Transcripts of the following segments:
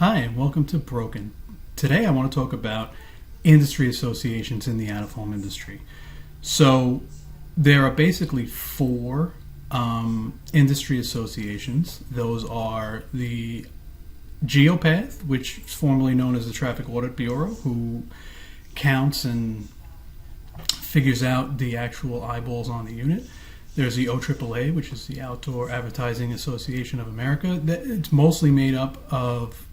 Hi, and welcome to Broken. Today I want to talk about industry associations in the out-of-home industry. So there are basically four industry associations. Those are the Geopath, which is formerly known as the Traffic Audit Bureau, who counts and figures out the actual eyeballs on the unit. There's the OAAA, which is the Outdoor Advertising Association of America. It's mostly made up of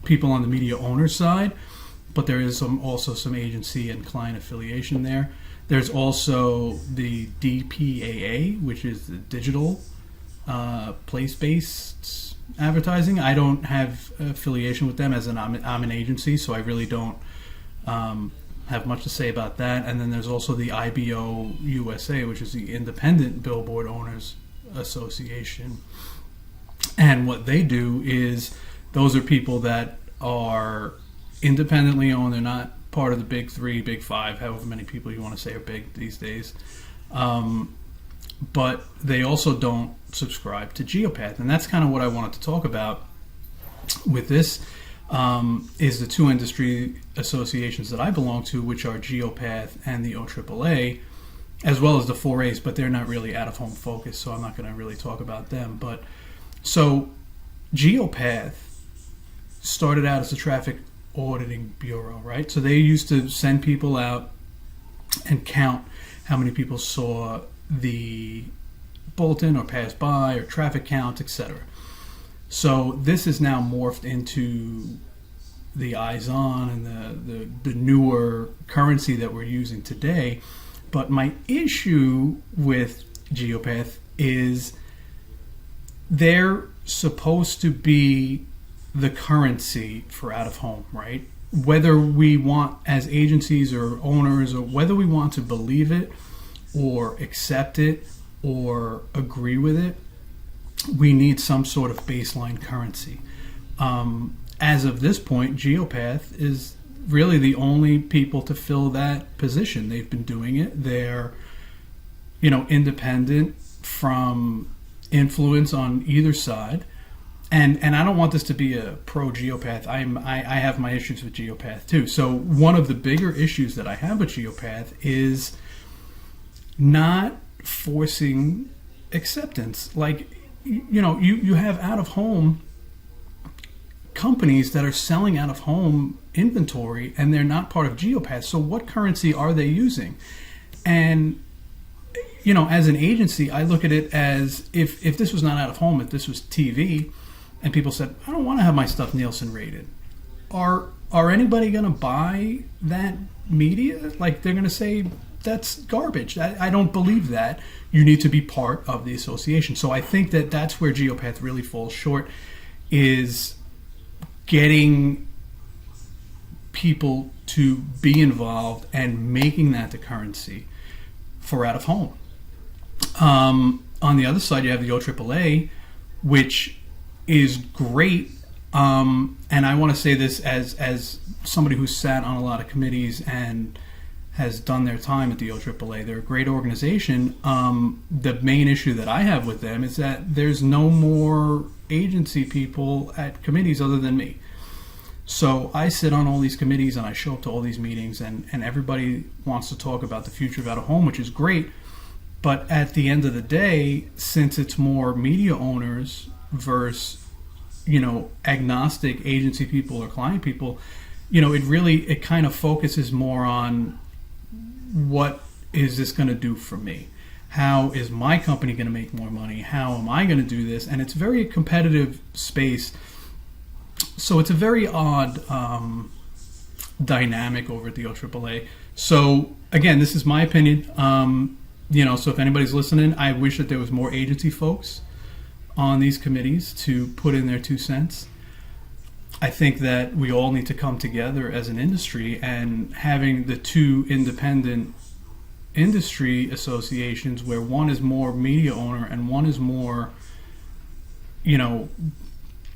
people on the media owner side, but there is also some agency and client affiliation there. There's also the DPAA, which is the digital place-based advertising. I don't have affiliation with them as I'm an agency, so I really don't have much to say about that. And then there's also the IBO USA, which is the Independent Billboard Owners Association. And what they do is, those are people that are independently owned. They're not part of the big three, big five, however many people you want to say are big these days. But they also don't subscribe to Geopath. And that's kind of what I wanted to talk about with this, is the two industry associations that I belong to, which are Geopath and the OAAA, as well as the 4As, but they're not really out-of-home focused, so I'm not going to really talk about them. But so Geopath started out as a traffic auditing bureau, right? So they used to send people out and count how many people saw the bulletin or passed by, or traffic count, etc. So this is now morphed into the eyes on and the newer currency that we're using today. But my issue with Geopath is they're supposed to be the currency for out of home, right? Whether we want, as agencies or owners, or whether we want to believe it or accept it or agree with it, we need some sort of baseline currency. As of this point, Geopath is really the only people to fill that position. They've been doing it. They're, independent from influence on either side. And I don't want this to be a pro Geopath. I have my issues with Geopath too. So one of the bigger issues that I have with Geopath is not forcing acceptance. Like, you have out of home companies that are selling out of home inventory and they're not part of Geopath. So what currency are they using? And as an agency, I look at it as, if this was not out of home, if this was TV, and people said, I don't want to have my stuff Nielsen rated, are anybody going to buy that media? Like, they're going to say, that's garbage. I don't believe that. You need to be part of the association. So I think that that's where Geopath really falls short, is getting people to be involved and making that the currency for out of home. On the other side, you have the OAAA, which is great. And I want to say this as somebody who's sat on a lot of committees and has done their time at the OAAA. They're a great organization. The main issue that I have with them is that there's no more agency people at committees other than me. So I sit on all these committees and I show up to all these meetings, and everybody wants to talk about the future of out of home, which is great. But at the end of the day, since it's more media owners versus agnostic agency people or client people, it kind of focuses more on, what is this going to do for me? How is my company going to make more money? How am I going to do this? And it's very competitive space. So it's a very odd dynamic over at the OAAA. So again, this is my opinion. So if anybody's listening, I wish that there was more agency folks on these committees to put in their 2 cents. I think that we all need to come together as an industry, and having the two independent industry associations, where one is more media owner and one is more,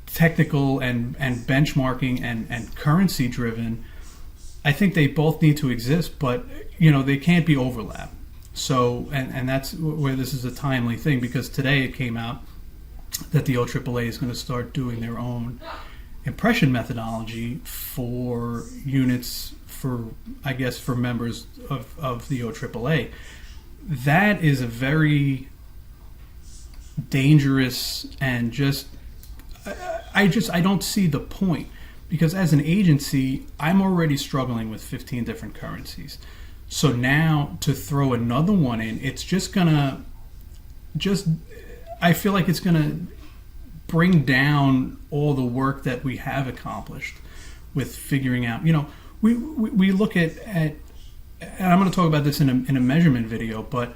technical and benchmarking and currency driven, I think they both need to exist, but they can't be overlap. So, and that's where this is a timely thing, because today it came out that the OAAA is going to start doing their own impression methodology for units for, I guess, for members of the OAAA. That is a very dangerous and I don't see the point, because as an agency, I'm already struggling with 15 different currencies. So now to throw another one in, it's I feel like it's gonna bring down all the work that we have accomplished with figuring out, we look at and I'm going to talk about this in a measurement video, but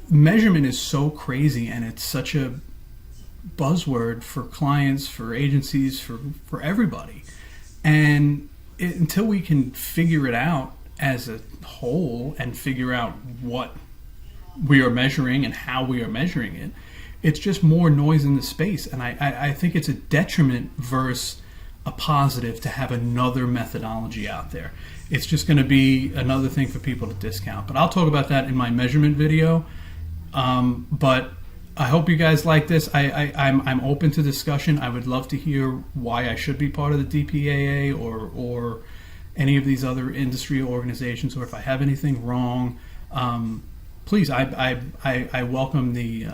measurement is so crazy, and it's such a buzzword for clients, for agencies, for everybody. And until we can figure it out as a whole and figure out what we are measuring and how we are measuring it, it's just more noise in the space. And I think it's a detriment versus a positive to have another methodology out there. It's just going to be another thing for people to discount. But I'll talk about that in my measurement video. But I hope you guys like this. I'm open to discussion. I would love to hear why I should be part of the DPAA or any of these other industry organizations, or if I have anything wrong. Please, I welcome the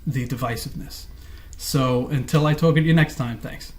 divisiveness. So until I talk to you next time, thanks.